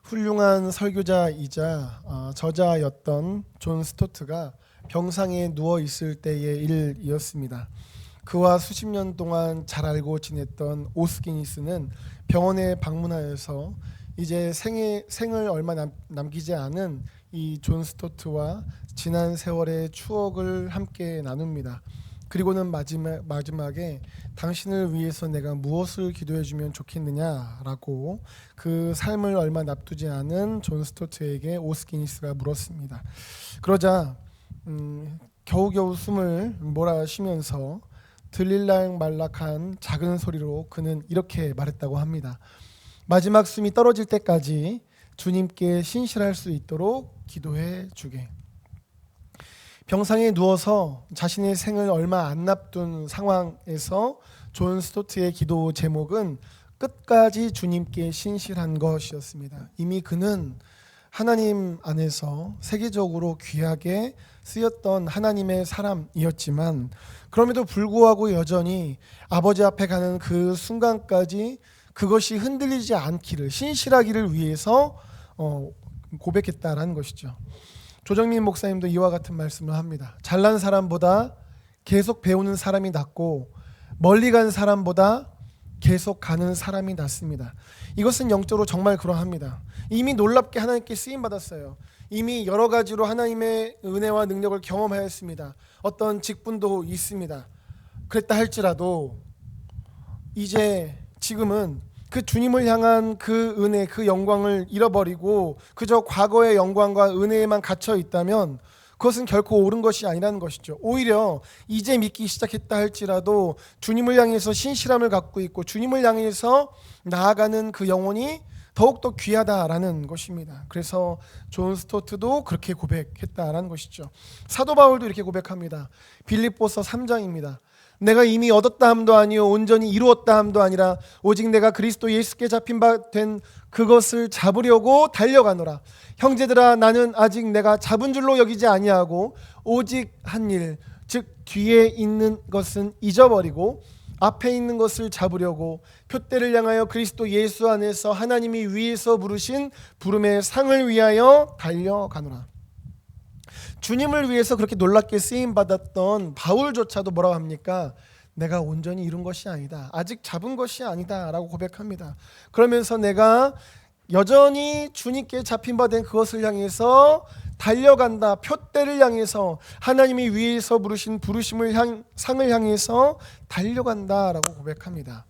훌륭한 설교자이자 저자였던 존 스토트가 병상에 누워 있을 때의 일이었습니다. 그와 수십 년 동안 잘 알고 지냈던 오스기니스는 병원에 방문하여서 이제 생을 얼마 남기지 않은 이 존 스토트와 지난 세월의 추억을 함께 나눕니다. 그리고는 마지막에 당신을 위해서 내가 무엇을 기도해주면 좋겠느냐라고 그 삶을 얼마 납두지 않은 존 스토트에게 오스기니스가 물었습니다. 그러자 겨우겨우 숨을 몰아쉬면서 들릴락 말락한 작은 소리로 그는 이렇게 말했다고 합니다. 마지막 숨이 떨어질 때까지 주님께 신실할 수 있도록 기도해 주게. 병상에 누워서 자신의 생을 얼마 안 남둔 상황에서 존 스토트의 기도 제목은 끝까지 주님께 신실한 것이었습니다. 이미 그는 하나님 안에서 세계적으로 귀하게 쓰였던 하나님의 사람이었지만 그럼에도 불구하고 여전히 아버지 앞에 가는 그 순간까지 그것이 흔들리지 않기를, 신실하기를 위해서 고백했다라는 것이죠. 조정민 목사님도 이와 같은 말씀을 합니다. 잘난 사람보다 계속 배우는 사람이 낫고 멀리 간 사람보다 계속 가는 사람이 낫습니다. 이것은 영적으로 정말 그러합니다. 이미 놀랍게 하나님께 쓰임 받았어요. 이미 여러 가지로 하나님의 은혜와 능력을 경험하였습니다. 어떤 직분도 있습니다. 그랬다 할지라도 이제 지금은 그 주님을 향한 그 은혜, 그 영광을 잃어버리고 그저 과거의 영광과 은혜에만 갇혀 있다면 그것은 결코 옳은 것이 아니라는 것이죠. 오히려 이제 믿기 시작했다 할지라도 주님을 향해서 신실함을 갖고 있고 주님을 향해서 나아가는 그 영혼이 더욱더 귀하다라는 것입니다. 그래서 존 스토트도 그렇게 고백했다라는 것이죠. 사도 바울도 이렇게 고백합니다. 빌립보서 3장입니다. 내가 이미 얻었다 함도 아니요 온전히 이루었다 함도 아니라 오직 내가 그리스도 예수께 잡힌 바 된 그것을 잡으려고 달려가노라. 형제들아 나는 아직 내가 잡은 줄로 여기지 아니하고 오직 한 일 즉 뒤에 있는 것은 잊어버리고 앞에 있는 것을 잡으려고 표대를 향하여 그리스도 예수 안에서 하나님이 위에서 부르신 부름의 상을 위하여 달려가노라. 주님을 위해서 그렇게 놀랍게 쓰임받았던 바울조차도 뭐라고 합니까? 내가 온전히 이룬 것이 아니다. 아직 잡은 것이 아니다 라고 고백합니다. 그러면서 내가 여전히 주님께 잡힌 바 된 그것을 향해서 달려간다. 표대를 향해서 하나님이 위에서 부르신 상을 향해서 달려간다 라고 고백합니다.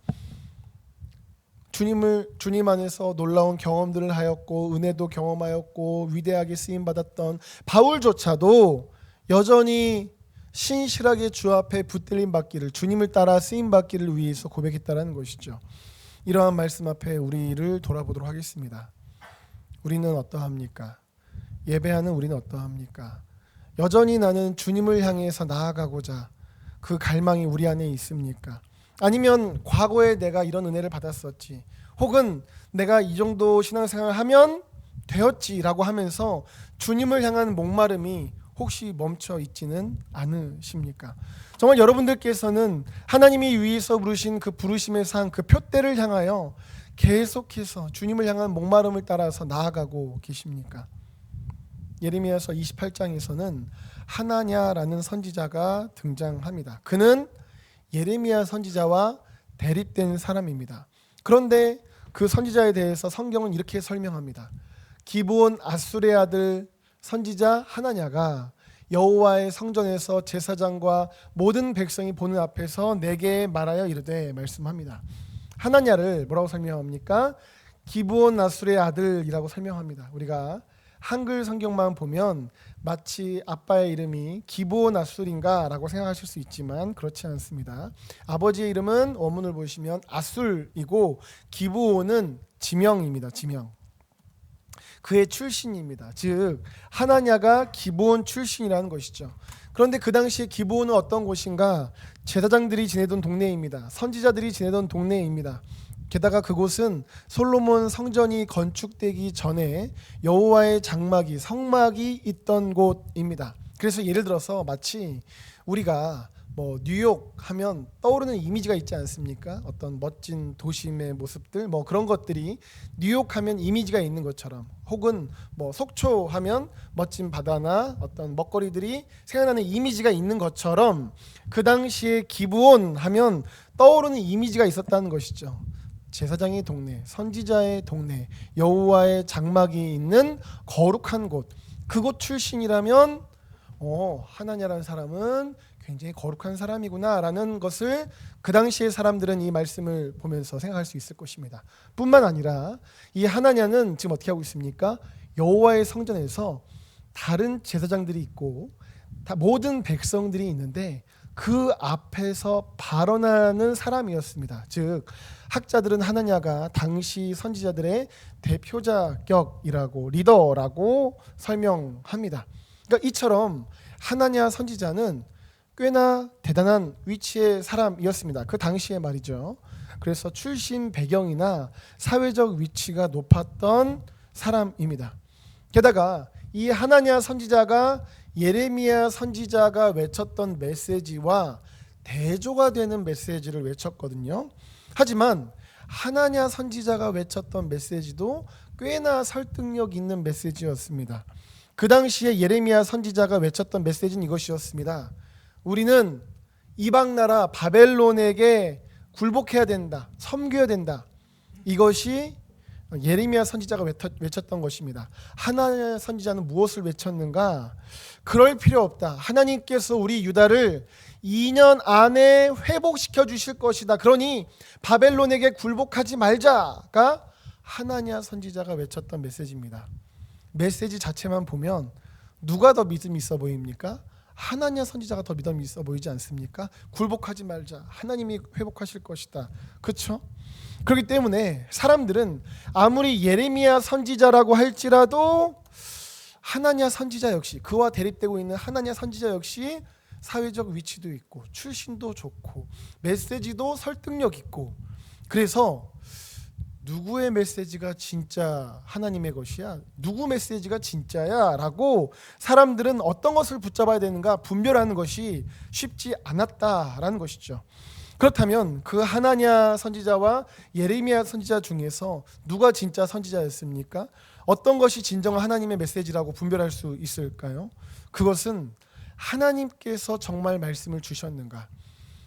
주님 안에서 놀라운 경험들을 하였고 은혜도 경험하였고 위대하게 쓰임받았던 바울조차도 여전히 신실하게 주 앞에 붙들림 받기를, 주님을 따라 쓰임받기를 위해서 고백했다는 것이죠. 이러한 말씀 앞에 우리를 돌아보도록 하겠습니다. 우리는 어떠합니까? 예배하는 우리는 어떠합니까? 여전히 나는 주님을 향해서 나아가고자 그 갈망이 우리 안에 있습니까? 아니면 과거에 내가 이런 은혜를 받았었지, 혹은 내가 이 정도 신앙생활을 하면 되었지라고 하면서 주님을 향한 목마름이 혹시 멈춰 있지는 않으십니까? 정말 여러분들께서는 하나님이 위에서 부르신 그 부르심의 상, 그 표대를 향하여 계속해서 주님을 향한 목마름을 따라서 나아가고 계십니까? 예레미야서 28장에서는 하나냐라는 선지자가 등장합니다. 그는 예레미야 선지자와 대립된 사람입니다. 그런데 그 선지자에 대해서 성경은 이렇게 설명합니다. 기브온 아술의 아들 선지자 하나냐가 여호와의 성전에서 제사장과 모든 백성이 보는 앞에서 내게 말하여 이르되, 말씀합니다. 하나냐를 뭐라고 설명합니까? 기브온 아술의 아들이라고 설명합니다. 우리가 한글 성경만 보면 마치 아빠의 이름이 기브온 아술인가 라고 생각하실 수 있지만 그렇지 않습니다. 아버지의 이름은 원문을 보시면 아술이고 기브온은 지명입니다. 지명. 그의 출신입니다. 즉 하나냐가 기브온 출신이라는 것이죠. 그런데 그 당시에 기브온은 어떤 곳인가? 제사장들이 지내던 동네입니다. 선지자들이 지내던 동네입니다. 게다가 그곳은 솔로몬 성전이 건축되기 전에 여호와의 장막이, 성막이 있던 곳입니다. 그래서 예를 들어서 마치 우리가 뭐 뉴욕 하면 떠오르는 이미지가 있지 않습니까? 어떤 멋진 도심의 모습들 뭐 그런 것들이 뉴욕 하면 이미지가 있는 것처럼, 혹은 뭐 속초 하면 멋진 바다나 어떤 먹거리들이 생각나는 이미지가 있는 것처럼 그 당시에 기브온 하면 떠오르는 이미지가 있었다는 것이죠. 제사장의 동네, 선지자의 동네, 여호와의 장막이 있는 거룩한 곳, 그곳 출신이라면 하나냐라는 사람은 굉장히 거룩한 사람이구나라는 것을 그 당시의 사람들은 이 말씀을 보면서 생각할 수 있을 것입니다. 뿐만 아니라 이 하나냐는 지금 어떻게 하고 있습니까? 여호와의 성전에서 다른 제사장들이 있고 모든 백성들이 있는데 그 앞에서 발언하는 사람이었습니다. 즉 학자들은 하나냐가 당시 선지자들의 대표자격이라고, 리더라고 설명합니다. 그러니까 이처럼 하나냐 선지자는 꽤나 대단한 위치의 사람이었습니다. 그 당시에 말이죠. 그래서 출신 배경이나 사회적 위치가 높았던 사람입니다. 게다가 이 하나냐 선지자가 예레미야 선지자가 외쳤던 메시지와 대조가 되는 메시지를 외쳤거든요. 하지만 하나냐 선지자가 외쳤던 메시지도 꽤나 설득력 있는 메시지였습니다. 그 당시에 예레미야 선지자가 외쳤던 메시지는 이것이었습니다. 우리는 이방 나라 바벨론에게 굴복해야 된다, 섬겨야 된다. 이것이 예레미야 선지자가 외쳤던 것입니다. 하나냐 선지자는 무엇을 외쳤는가? 그럴 필요 없다. 하나님께서 우리 유다를 2년 안에 회복시켜 주실 것이다. 그러니 바벨론에게 굴복하지 말자가 하나냐 선지자가 외쳤던 메시지입니다. 메시지 자체만 보면 누가 더 믿음이 있어 보입니까? 하나냐 선지자가 더 믿음이 있어 보이지 않습니까? 굴복하지 말자. 하나님이 회복하실 것이다. 그렇죠? 그렇기 때문에 사람들은 아무리 예레미야 선지자라고 할지라도 하나냐 선지자 역시, 그와 대립되고 있는 하나냐 선지자 역시 사회적 위치도 있고 출신도 좋고 메시지도 설득력 있고, 그래서 누구의 메시지가 진짜 하나님의 것이야? 누구 메시지가 진짜야? 라고 사람들은 어떤 것을 붙잡아야 되는가 분별하는 것이 쉽지 않았다라는 것이죠. 그렇다면 그 하나냐 선지자와 예레미야 선지자 중에서 누가 진짜 선지자였습니까? 어떤 것이 진정한 하나님의 메시지라고 분별할 수 있을까요? 그것은 하나님께서 정말 말씀을 주셨는가,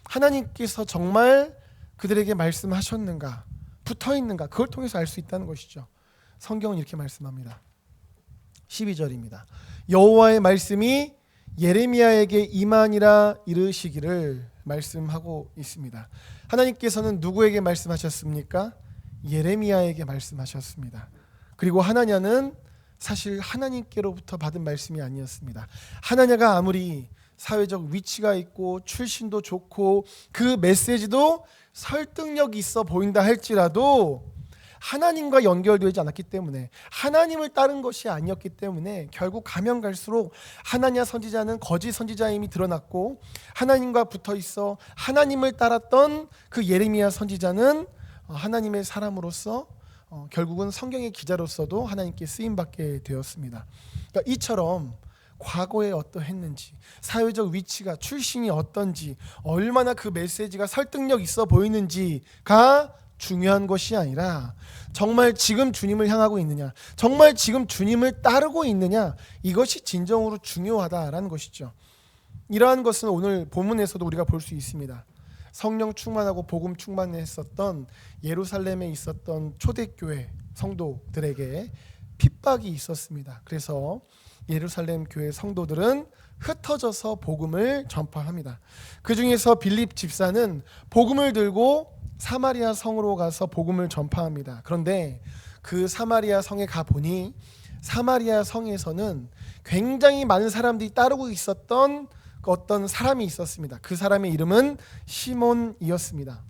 하나님께서 정말 그들에게 말씀하셨는가, 붙어있는가, 그걸 통해서 알 수 있다는 것이죠. 성경은 이렇게 말씀합니다. 12절입니다. 여호와의 말씀이 예레미야에게 임하니라 이르시기를 말씀하고 있습니다. 하나님께서는 누구에게 말씀하셨습니까? 예레미야에게 말씀하셨습니다. 그리고 하나냐는 사실 하나님께로부터 받은 말씀이 아니었습니다. 하나냐가 아무리 사회적 위치가 있고 출신도 좋고 그 메시지도 설득력이 있어 보인다 할지라도 하나님과 연결되지 않았기 때문에, 하나님을 따른 것이 아니었기 때문에 결국 가면 갈수록 하나냐 선지자는 거짓 선지자임이 드러났고, 하나님과 붙어 있어 하나님을 따랐던 그 예레미야 선지자는 하나님의 사람으로서 결국은 성경의 기자로서도 하나님께 쓰임받게 되었습니다. 그러니까 이처럼 과거에 어떠했는지, 사회적 위치가, 출신이 어떤지, 얼마나 그 메시지가 설득력 있어 보이는지가 중요한 것이 아니라 정말 지금 주님을 향하고 있느냐, 정말 지금 주님을 따르고 있느냐, 이것이 진정으로 중요하다라는 것이죠. 이러한 것은 오늘 본문에서도 우리가 볼 수 있습니다. 성령 충만하고 복음 충만했었던 예루살렘에 있었던 초대교회 성도들에게 핍박이 있었습니다. 그래서 예루살렘 교회 성도들은 흩어져서 복음을 전파합니다. 그 중에서 빌립 집사는 복음을 들고 사마리아 성으로 가서 복음을 전파합니다. 그런데 그 사마리아 성에 가보니 사마리아 성에서는 굉장히 많은 사람들이 따르고 있었던 어떤 사람이 있었습니다. 그 사람의 이름은 시몬이었습니다.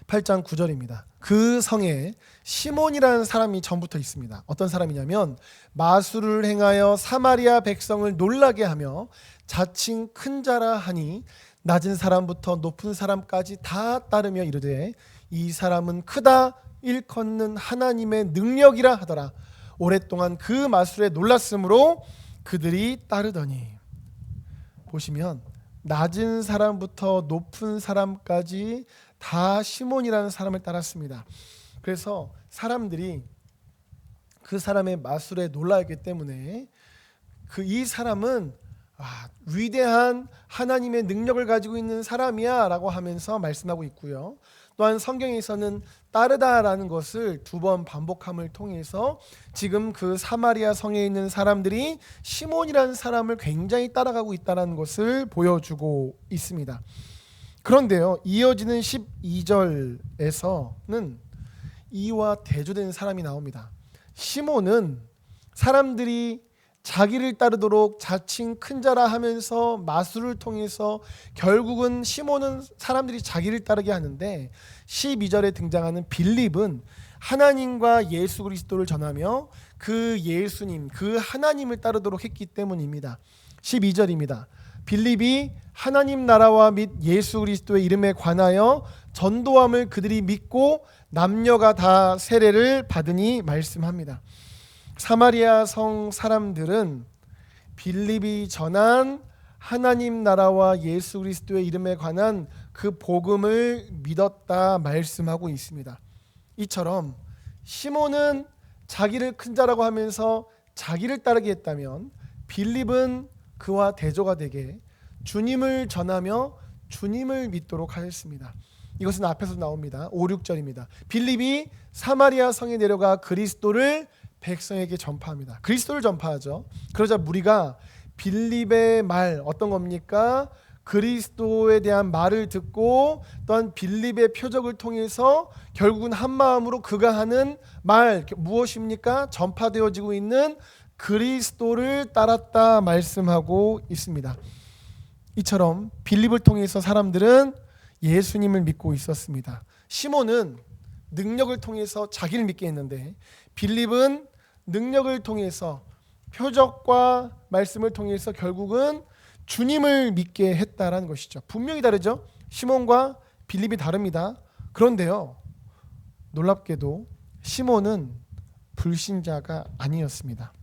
8장 9절입니다. 그 성에 시몬이라는 사람이 전부터 있습니다. 어떤 사람이냐면 마술을 행하여 사마리아 백성을 놀라게 하며 자칭 큰 자라 하니 낮은 사람부터 높은 사람까지 다 따르며 이르되 이 사람은 크다 일컫는 하나님의 능력이라 하더라. 오랫동안 그 마술에 놀랐으므로 그들이 따르더니. 보시면 낮은 사람부터 높은 사람까지 다 시몬이라는 사람을 따랐습니다. 그래서 사람들이 그 사람의 마술에 놀라였기 때문에 이 사람은 위대한 하나님의 능력을 가지고 있는 사람이야 라고 하면서 말씀하고 있고요. 또한 성경에서는 따르다라는 것을 2번 반복함을 통해서 지금 그 사마리아 성에 있는 사람들이 시몬이라는 사람을 굉장히 따라가고 있다는 것을 보여주고 있습니다. 그런데요, 이어지는 12절에서는 이와 대조된 사람이 나옵니다. 시몬은 사람들이 자기를 따르도록 자칭 큰 자라 하면서 마술을 통해서 결국은 시몬은 사람들이 자기를 따르게 하는데, 12절에 등장하는 빌립은 하나님과 예수 그리스도를 전하며 그 예수님, 그 하나님을 따르도록 했기 때문입니다. 12절입니다. 빌립이 하나님 나라와 및 예수 그리스도의 이름에 관하여 전도함을 그들이 믿고 남녀가 다 세례를 받으니 말씀합니다. 사마리아 성 사람들은 빌립이 전한 하나님 나라와 예수 그리스도의 이름에 관한 그 복음을 믿었다 말씀하고 있습니다. 이처럼 시몬은 자기를 큰 자라고 하면서 자기를 따르게 했다면, 빌립은 그와 대조가 되게 주님을 전하며 주님을 믿도록 하였습니다. 이것은 앞에서 나옵니다. 5, 6절입니다. 빌립이 사마리아 성에 내려가 그리스도를 백성에게 전파합니다. 그리스도를 전파하죠. 그러자 무리가 빌립의 말, 어떤 겁니까? 그리스도에 대한 말을 듣고 또한 빌립의 표적을 통해서 결국은 한 마음으로 그가 하는 말 무엇입니까? 전파되어지고 있는 그리스도를 따랐다 말씀하고 있습니다. 이처럼 빌립을 통해서 사람들은 예수님을 믿고 있었습니다. 시몬은 능력을 통해서 자기를 믿게 했는데, 빌립은 능력을 통해서 표적과 말씀을 통해서 결국은 주님을 믿게 했다라는 것이죠. 분명히 다르죠. 시몬과 빌립이 다릅니다. 그런데요, 놀랍게도 시몬은 불신자가 아니었습니다.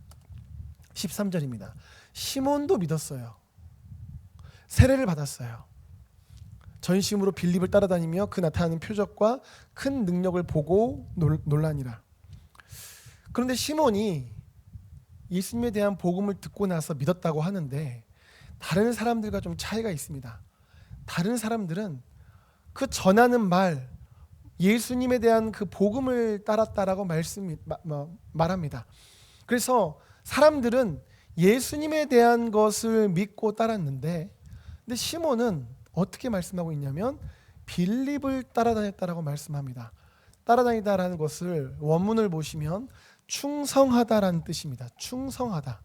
13절입니다. 시몬도 믿었어요. 세례를 받았어요. 전심으로 빌립을 따라다니며 그 나타나는 표적과 큰 능력을 보고 놀라니라. 그런데 시몬이 예수님에 대한 복음을 듣고 나서 믿었다고 하는데, 다른 사람들과 좀 차이가 있습니다. 다른 사람들은 그 전하는 말, 예수님에 대한 그 복음을 따랐다라고 말합니다. 그래서 사람들은 예수님에 대한 것을 믿고 따랐는데, 근데 시몬은 어떻게 말씀하고 있냐면 빌립을 따라다녔다라고 말씀합니다. 따라다니다라는 것을 원문을 보시면 충성하다라는 뜻입니다. 충성하다.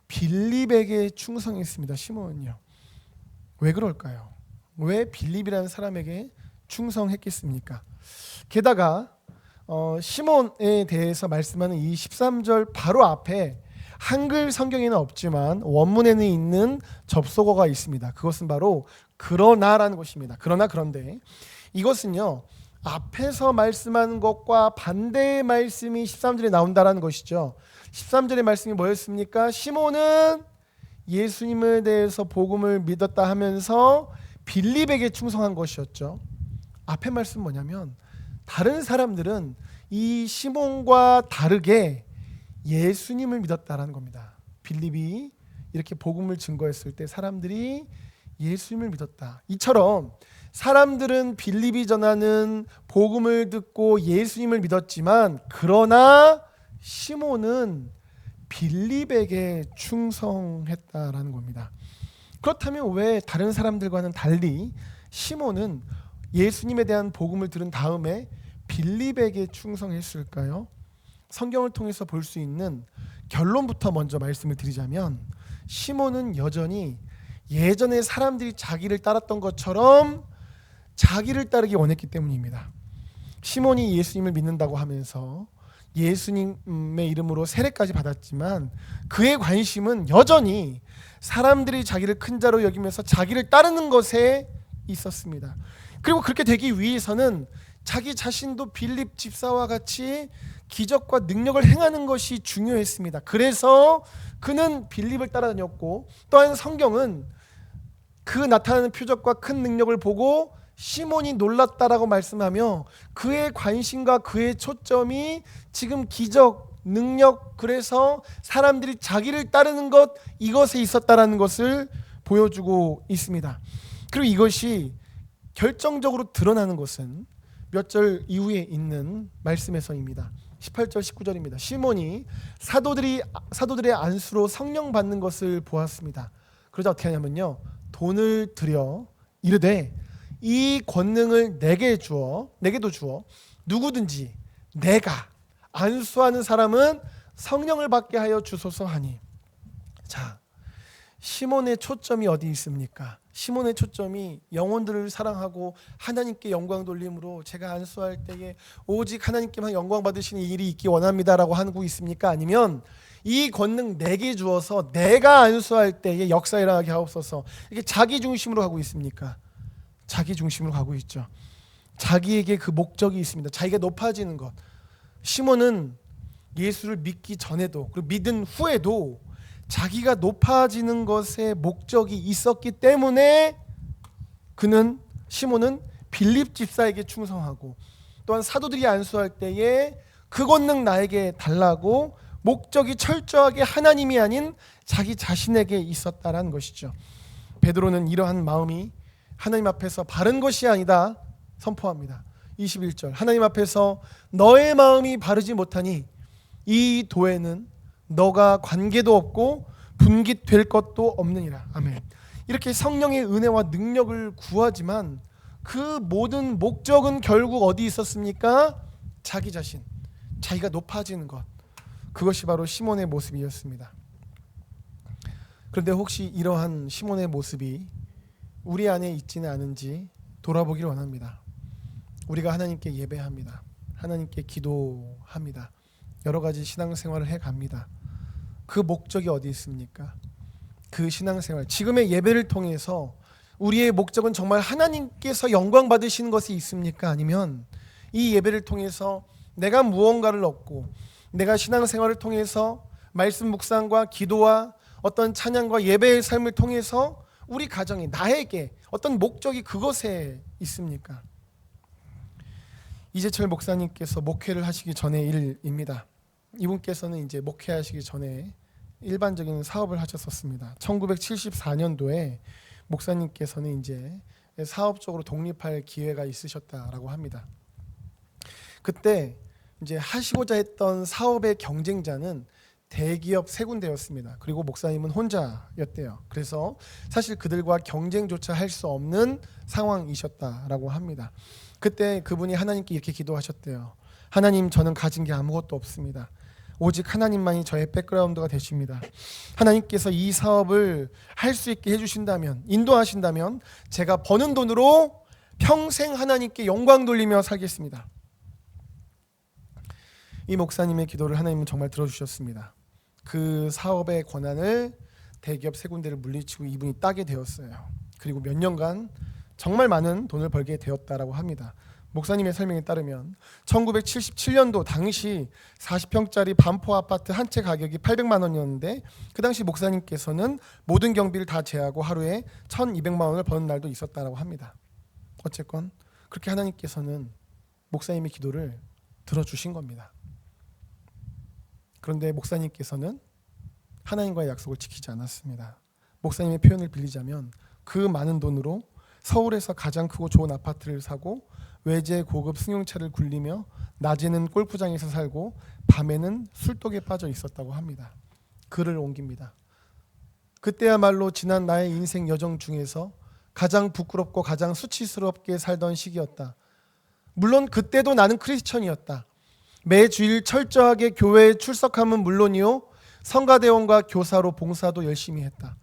빌립에게 충성했습니다. 시몬은요. 왜 그럴까요? 왜 빌립이라는 사람에게 충성했겠습니까? 게다가 시몬에 대해서 말씀하는 이 13절 바로 앞에 한글 성경에는 없지만 원문에는 있는 접속어가 있습니다. 그것은 바로 그러나라는 것입니다. 그런데 이것은요, 앞에서 말씀하는 것과 반대의 말씀이 13절에 나온다라는 것이죠. 13절의 말씀이 뭐였습니까? 시몬은 예수님에 대해서 복음을 믿었다 하면서 빌립에게 충성한 것이었죠. 앞에 말씀 뭐냐면, 다른 사람들은 이 시몬과 다르게 예수님을 믿었다라는 겁니다. 빌립이 이렇게 복음을 증거했을 때 사람들이 예수님을 믿었다. 이처럼 사람들은 빌립이 전하는 복음을 듣고 예수님을 믿었지만, 그러나 시몬은 빌립에게 충성했다라는 겁니다. 그렇다면 왜 다른 사람들과는 달리 시몬은 예수님에 대한 복음을 들은 다음에 빌립에게 충성했을까요? 성경을 통해서 볼 수 있는 결론부터 먼저 말씀을 드리자면, 시몬은 여전히 예전에 사람들이 자기를 따랐던 것처럼 자기를 따르기 원했기 때문입니다. 시몬이 예수님을 믿는다고 하면서 예수님의 이름으로 세례까지 받았지만, 그의 관심은 여전히 사람들이 자기를 큰 자로 여기면서 자기를 따르는 것에 있었습니다. 그리고 그렇게 되기 위해서는 자기 자신도 빌립 집사와 같이 기적과 능력을 행하는 것이 중요했습니다. 그래서 그는 빌립을 따라다녔고, 또한 성경은 그 나타나는 표적과 큰 능력을 보고 시몬이 놀랐다라고 말씀하며 그의 관심과 그의 초점이 지금 기적, 능력, 그래서 사람들이 자기를 따르는 것, 이것에 있었다라는 것을 보여주고 있습니다. 그리고 이것이 결정적으로 드러나는 것은 몇 절 이후에 있는 말씀에서입니다. 18절 19절입니다. 시몬이 사도들의 안수로 성령 받는 것을 보았습니다. 그러자 어떻게 하냐면요, 돈을 들여 이르되 이 권능을 내게도 주어 누구든지 내가 안수하는 사람은 성령을 받게 하여 주소서 하니. 자, 시몬의 초점이 어디 있습니까? 시몬의 초점이 영혼들을 사랑하고 하나님께 영광 돌림으로 제가 안수할 때에 오직 하나님께만 영광 받으시는 일이 있기 원합니다라고 하고 있습니까? 아니면 이 권능 내게 주어서 내가 안수할 때에 역사 일어나게 하옵소서, 이게 자기 중심으로 가고 있습니까? 자기 중심으로 가고 있죠. 자기에게 그 목적이 있습니다. 자기가 높아지는 것. 시몬은 예수를 믿기 전에도 그리고 믿은 후에도 자기가 높아지는 것에 목적이 있었기 때문에 시몬은 빌립 집사에게 충성하고 또한 사도들이 안수할 때에 그 권능 나에게 달라고 목적이 철저하게 하나님이 아닌 자기 자신에게 있었다라는 것이죠. 베드로는 이러한 마음이 하나님 앞에서 바른 것이 아니다 선포합니다. 21절, 하나님 앞에서 너의 마음이 바르지 못하니 이 도에는 너가 관계도 없고 분깃될 것도 없느니라. 아멘. 이렇게 성령의 은혜와 능력을 구하지만 그 모든 목적은 결국 어디 있었습니까? 자기 자신, 자기가 높아지는 것. 그것이 바로 시몬의 모습이었습니다. 그런데 혹시 이러한 시몬의 모습이 우리 안에 있지는 않은지 돌아보기를 원합니다. 우리가 하나님께 예배합니다. 하나님께 기도합니다. 여러 가지 신앙생활을 해갑니다. 그 목적이 어디 있습니까? 그 신앙생활, 지금의 예배를 통해서 우리의 목적은 정말 하나님께서 영광 받으시는 것이 있습니까? 아니면 이 예배를 통해서 내가 무언가를 얻고 내가 신앙생활을 통해서 말씀 묵상과 기도와 어떤 찬양과 예배의 삶을 통해서 우리 가정에 나에게 어떤 목적이 그것에 있습니까? 이재철 목사님께서 목회를 하시기 전의 일입니다. 이분께서는 이제 목회하시기 전에 일반적인 사업을 하셨었습니다. 1974년도에 목사님께서는 이제 사업적으로 독립할 기회가 있으셨다라고 합니다. 그때 이제 하시고자 했던 사업의 경쟁자는 대기업 세 군데였습니다. 그리고 목사님은 혼자였대요. 그래서 사실 그들과 경쟁조차 할 수 없는 상황이셨다라고 합니다. 그때 그분이 하나님께 이렇게 기도하셨대요. 하나님, 저는 가진 게 아무것도 없습니다. 오직 하나님만이 저의 백그라운드가 되십니다. 하나님께서 이 사업을 할 수 있게 해주신다면, 인도하신다면 제가 버는 돈으로 평생 하나님께 영광 돌리며 살겠습니다. 이 목사님의 기도를 하나님은 정말 들어주셨습니다. 그 사업의 권한을 대기업 세 군데를 물리치고 이분이 따게 되었어요. 그리고 몇 년간 정말 많은 돈을 벌게 되었다라고 합니다. 목사님의 설명에 따르면 1977년도 당시 40평짜리 반포 아파트 한 채 가격이 800만 원이었는데 그 당시 목사님께서는 모든 경비를 다 제하고 하루에 1200만 원을 버는 날도 있었다라고 합니다. 어쨌건 그렇게 하나님께서는 목사님의 기도를 들어주신 겁니다. 그런데 목사님께서는 하나님과의 약속을 지키지 않았습니다. 목사님의 표현을 빌리자면 그 많은 돈으로 서울에서 가장 크고 좋은 아파트를 사고 외제 고급 승용차를 굴리며 낮에는 골프장에서 살고 밤에는 술독에 빠져 있었다고 합니다. 글을 옮깁니다. 그때야말로 지난 나의 인생 여정 중에서 가장 부끄럽고 가장 수치스럽게 살던 시기였다. 물론 그때도 나는 크리스천이었다. 매 주일 철저하게 교회에 출석함은 물론이요, 성가대원과 교사로 봉사도 열심히 했다.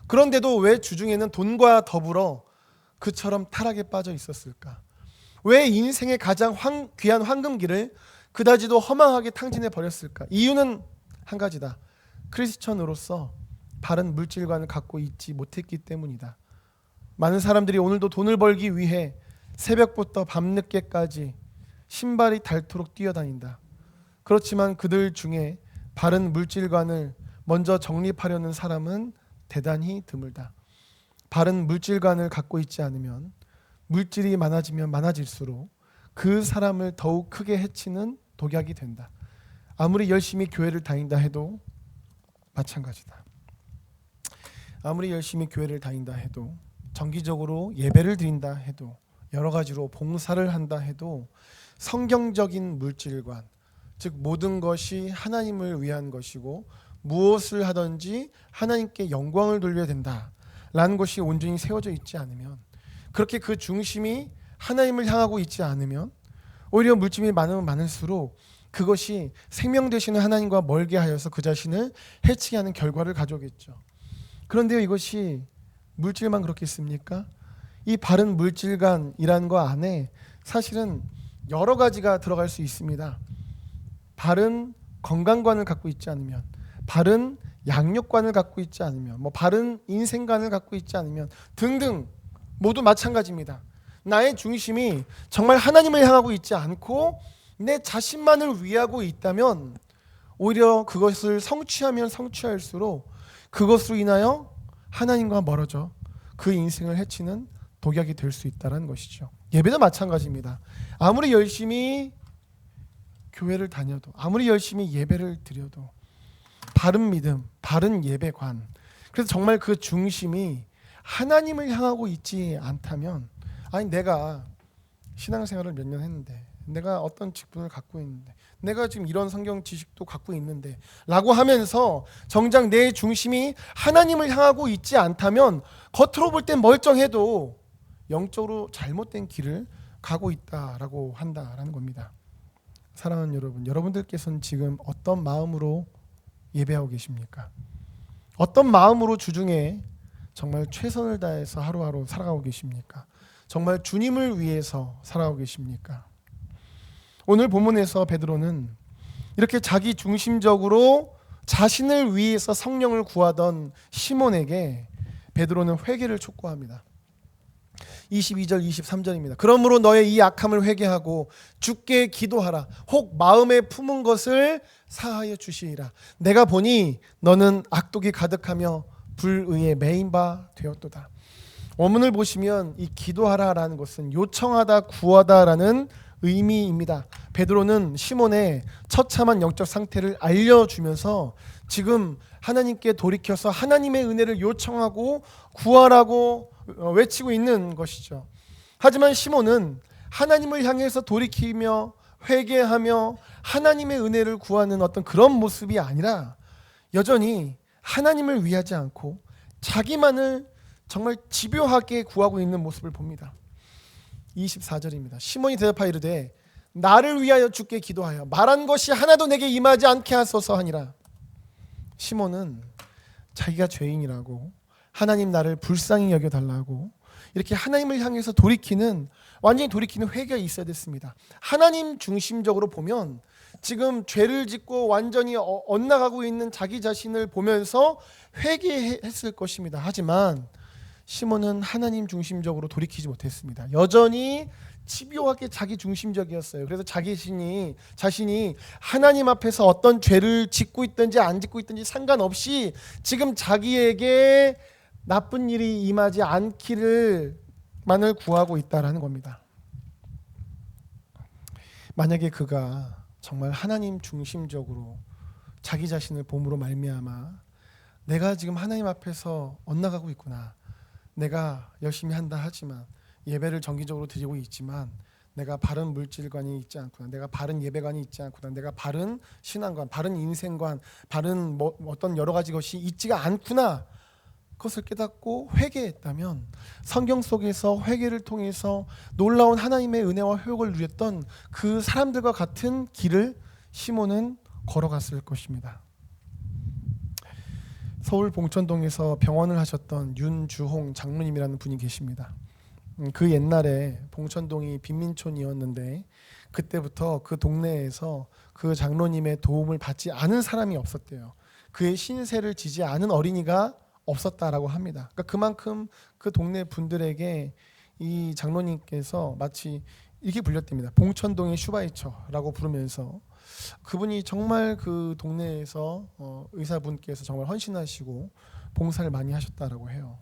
그런데도 왜 주중에는 돈과 더불어 그처럼 타락에 빠져 있었을까? 왜 인생의 가장 귀한 황금기를 그다지도 허망하게 탕진해 버렸을까? 이유는 한 가지다. 크리스천으로서 바른 물질관을 갖고 있지 못했기 때문이다. 많은 사람들이 오늘도 돈을 벌기 위해 새벽부터 밤늦게까지 신발이 닳도록 뛰어다닌다. 그렇지만 그들 중에 바른 물질관을 먼저 정립하려는 사람은 대단히 드물다. 바른 물질관을 갖고 있지 않으면 물질이 많아지면 많아질수록 그 사람을 더욱 크게 해치는 독약이 된다. 아무리 열심히 교회를 다닌다 해도 마찬가지다. 아무리 열심히 교회를 다닌다 해도, 정기적으로 예배를 드린다 해도, 여러 가지로 봉사를 한다 해도 성경적인 물질관, 즉 모든 것이 하나님을 위한 것이고 무엇을 하든지 하나님께 영광을 돌려야 된다라는 것이 온전히 세워져 있지 않으면, 그렇게 그 중심이 하나님을 향하고 있지 않으면 오히려 물질이 많으면 많을수록 그것이 생명 되시는 하나님과 멀게 하여서 그 자신을 해치게 하는 결과를 가져오겠죠. 그런데요, 이것이 물질만 그렇겠습니까? 이 바른 물질관이라는 거 안에 사실은 여러 가지가 들어갈 수 있습니다. 바른 건강관을 갖고 있지 않으면, 바른 양육관을 갖고 있지 않으면, 바른 인생관을 갖고 있지 않으면 등등 모두 마찬가지입니다. 나의 중심이 정말 하나님을 향하고 있지 않고 내 자신만을 위하고 있다면 오히려 그것을 성취하면 성취할수록 그것으로 인하여 하나님과 멀어져 그 인생을 해치는 독약이 될 수 있다는 것이죠. 예배도 마찬가지입니다. 아무리 열심히 교회를 다녀도, 아무리 열심히 예배를 드려도 바른 믿음, 바른 예배관, 그래서 정말 그 중심이 하나님을 향하고 있지 않다면, 아니 내가 신앙생활을 몇 년 했는데, 내가 어떤 직분을 갖고 있는데, 내가 지금 이런 성경 지식도 갖고 있는데 라고 하면서 정작 내 중심이 하나님을 향하고 있지 않다면 겉으로 볼 땐 멀쩡해도 영적으로 잘못된 길을 가고 있다라고 한다라는 겁니다. 사랑하는 여러분, 여러분들께서는 지금 어떤 마음으로 예배하고 계십니까? 어떤 마음으로 주중에 정말 최선을 다해서 하루하루 살아가고 계십니까? 정말 주님을 위해서 살아가고 계십니까? 오늘 본문에서 베드로는 이렇게 자기 중심적으로 자신을 위해서 성령을 구하던 시몬에게 베드로는 회개를 촉구합니다. 22절 23절입니다. 그러므로 너의 이 악함을 회개하고 주께 기도하라. 혹 마음에 품은 것을 사하여 주시리라. 내가 보니 너는 악독이 가득하며 불의에 매인 바 되었도다. 원문을 보시면 이 기도하라라는 것은 요청하다, 구하다라는 의미입니다. 베드로는 시몬의 처참한 영적 상태를 알려주면서 지금 하나님께 돌이켜서 하나님의 은혜를 요청하고 구하라고 외치고 있는 것이죠. 하지만 시몬은 하나님을 향해서 돌이키며 회개하며 하나님의 은혜를 구하는 어떤 그런 모습이 아니라 여전히 하나님을 위하지 않고 자기만을 정말 집요하게 구하고 있는 모습을 봅니다. 24절입니다. 시몬이 대답하여 이르되 나를 위하여 주께 기도하여 말한 것이 하나도 내게 임하지 않게 하소서 하니라. 시몬은 자기가 죄인이라고, 하나님 나를 불쌍히 여겨달라고 이렇게 하나님을 향해서 완전히 돌이키는 회개가 있어야 됐습니다. 하나님 중심적으로 보면 지금 죄를 짓고 완전히 엇나가고 있는 자기 자신을 보면서 회개했을 것입니다. 하지만 시몬은 하나님 중심적으로 돌이키지 못했습니다. 여전히 집요하게 자기 중심적이었어요. 그래서 자신이 하나님 앞에서 어떤 죄를 짓고 있든지 안 짓고 있든지 상관없이 지금 자기에게 나쁜 일이 임하지 않기를 만을 구하고 있다라는 겁니다. 만약에 그가 정말 하나님 중심적으로 자기 자신을 봄으로 말미암아 내가 지금 하나님 앞에서 엇나가고 있구나, 내가 열심히 한다 하지만 예배를 정기적으로 드리고 있지만 내가 바른 물질관이 있지 않구나, 내가 바른 예배관이 있지 않구나, 내가 바른 신앙관, 바른 인생관, 바른 어떤 여러 가지 것이 있지가 않구나, 그것을 깨닫고 회개했다면 성경 속에서 회개를 통해서 놀라운 하나님의 은혜와 회복을 누렸던 그 사람들과 같은 길을 시몬은 걸어갔을 것입니다. 서울 봉천동에서 병원을 하셨던 윤주홍 장로님이라는 분이 계십니다. 그 옛날에 봉천동이 빈민촌이었는데 그때부터 그 동네에서 그 장로님의 도움을 받지 않은 사람이 없었대요. 그의 신세를 지지 않은 어린이가 없었다라고 합니다. 그러니까 그만큼 그 동네 분들에게 이 장로님께서 마치 이렇게 불렸답니다. 봉천동의 슈바이처라고 부르면서 그분이 정말 그 동네에서 의사분께서 정말 헌신하시고 봉사를 많이 하셨다라고 해요.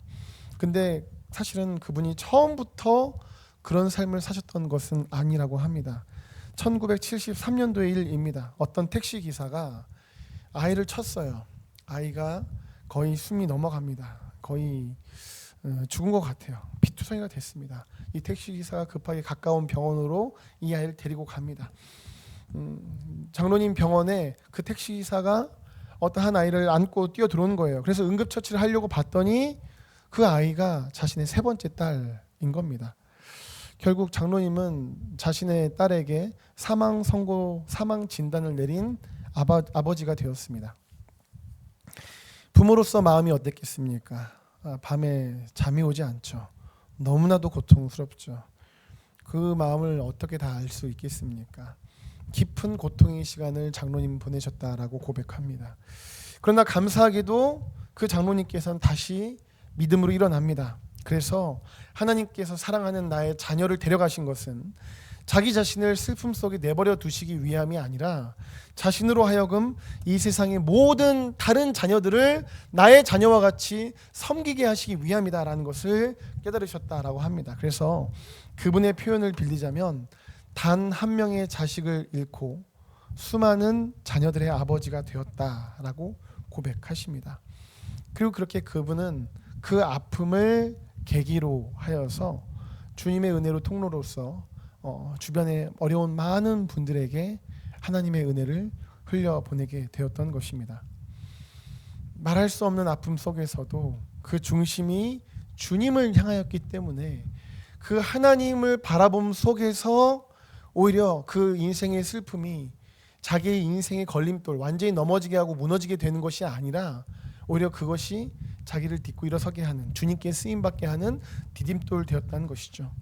근데 사실은 그분이 처음부터 그런 삶을 사셨던 것은 아니라고 합니다. 1973년도의 일입니다. 어떤 택시 기사가 아이를 쳤어요. 아이가 거의 숨이 넘어갑니다. 거의 죽은 것 같아요. 피투성이가 됐습니다. 이 택시 기사가 급하게 가까운 병원으로 이 아이를 데리고 갑니다. 장로님 병원에 그 택시 기사가 어떤 한 아이를 안고 뛰어 들어오는 거예요. 그래서 응급처치를 하려고 봤더니 그 아이가 자신의 세 번째 딸인 겁니다. 결국 장로님은 자신의 딸에게 사망 선고, 사망 진단을 내린 아버지가 되었습니다. 부모로서 마음이 어땠겠습니까? 밤에 잠이 오지 않죠. 너무나도 고통스럽죠. 그 마음을 어떻게 다 알 수 있겠습니까? 깊은 고통의 시간을 장로님 보내셨다라고 고백합니다. 그러나 감사하게도 그 장로님께서는 다시 믿음으로 일어납니다. 그래서 하나님께서 사랑하는 나의 자녀를 데려가신 것은 자기 자신을 슬픔 속에 내버려 두시기 위함이 아니라 자신으로 하여금 이 세상의 모든 다른 자녀들을 나의 자녀와 같이 섬기게 하시기 위함이다라는 것을 깨달으셨다라고 합니다. 그래서 그분의 표현을 빌리자면 단 한 명의 자식을 잃고 수많은 자녀들의 아버지가 되었다라고 고백하십니다. 그리고 그렇게 그분은 그 아픔을 계기로 하여서 주님의 은혜로 통로로서 주변에 어려운 많은 분들에게 하나님의 은혜를 흘려보내게 되었던 것입니다. 말할 수 없는 아픔 속에서도 그 중심이 주님을 향하였기 때문에 그 하나님을 바라봄 속에서 오히려 그 인생의 슬픔이 자기의 인생의 걸림돌, 완전히 넘어지게 하고 무너지게 되는 것이 아니라 오히려 그것이 자기를 딛고 일어서게 하는, 주님께 쓰임받게 하는 디딤돌 되었다는 것이죠.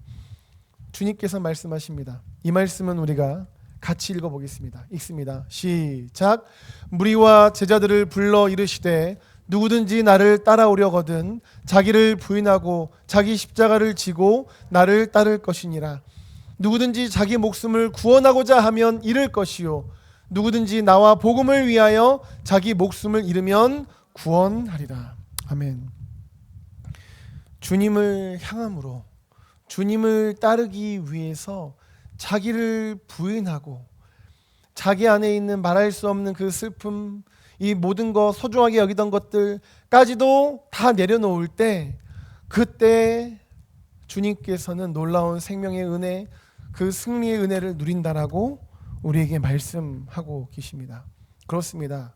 주님께서 말씀하십니다. 이 말씀은 우리가 같이 읽어보겠습니다. 읽습니다. 시작. 무리와 제자들을 불러 이르시되 누구든지 나를 따라오려거든 자기를 부인하고 자기 십자가를 지고 나를 따를 것이니라. 누구든지 자기 목숨을 구원하고자 하면 잃을 것이요 누구든지 나와 복음을 위하여 자기 목숨을 잃으면 구원하리라. 아멘. 주님을 향함으로 주님을 따르기 위해서 자기를 부인하고 자기 안에 있는 말할 수 없는 그 슬픔, 이 모든 것, 소중하게 여기던 것들까지도 다 내려놓을 때, 그때 주님께서는 놀라운 생명의 은혜, 그 승리의 은혜를 누린다라고 우리에게 말씀하고 계십니다. 그렇습니다.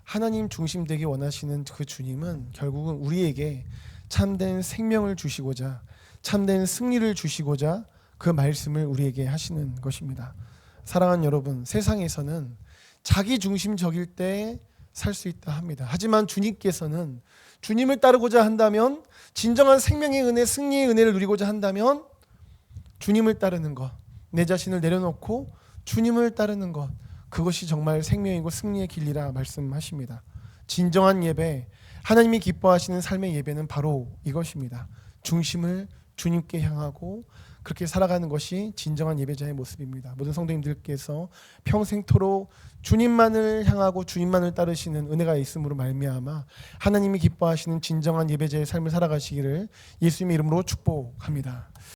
하나님 중심 되기 원하시는 그 주님은 결국은 우리에게 참된 생명을 주시고자, 참된 승리를 주시고자 그 말씀을 우리에게 하시는 것입니다. 사랑하는 여러분, 세상에서는 자기 중심적일 때 살 수 있다 합니다. 하지만 주님께서는 주님을 따르고자 한다면, 진정한 생명의 은혜, 승리의 은혜를 누리고자 한다면 주님을 따르는 것, 내 자신을 내려놓고 주님을 따르는 것, 그것이 정말 생명이고 승리의 길이라 말씀하십니다. 진정한 예배, 하나님이 기뻐하시는 삶의 예배는 바로 이것입니다. 중심을 주님께 향하고 그렇게 살아가는 것이 진정한 예배자의 모습입니다. 모든 성도님들께서 평생토록 주님만을 향하고 주님만을 따르시는 은혜가 있음으로 말미암아 하나님이 기뻐하시는 진정한 예배자의 삶을 살아가시기를 예수님의 이름으로 축복합니다.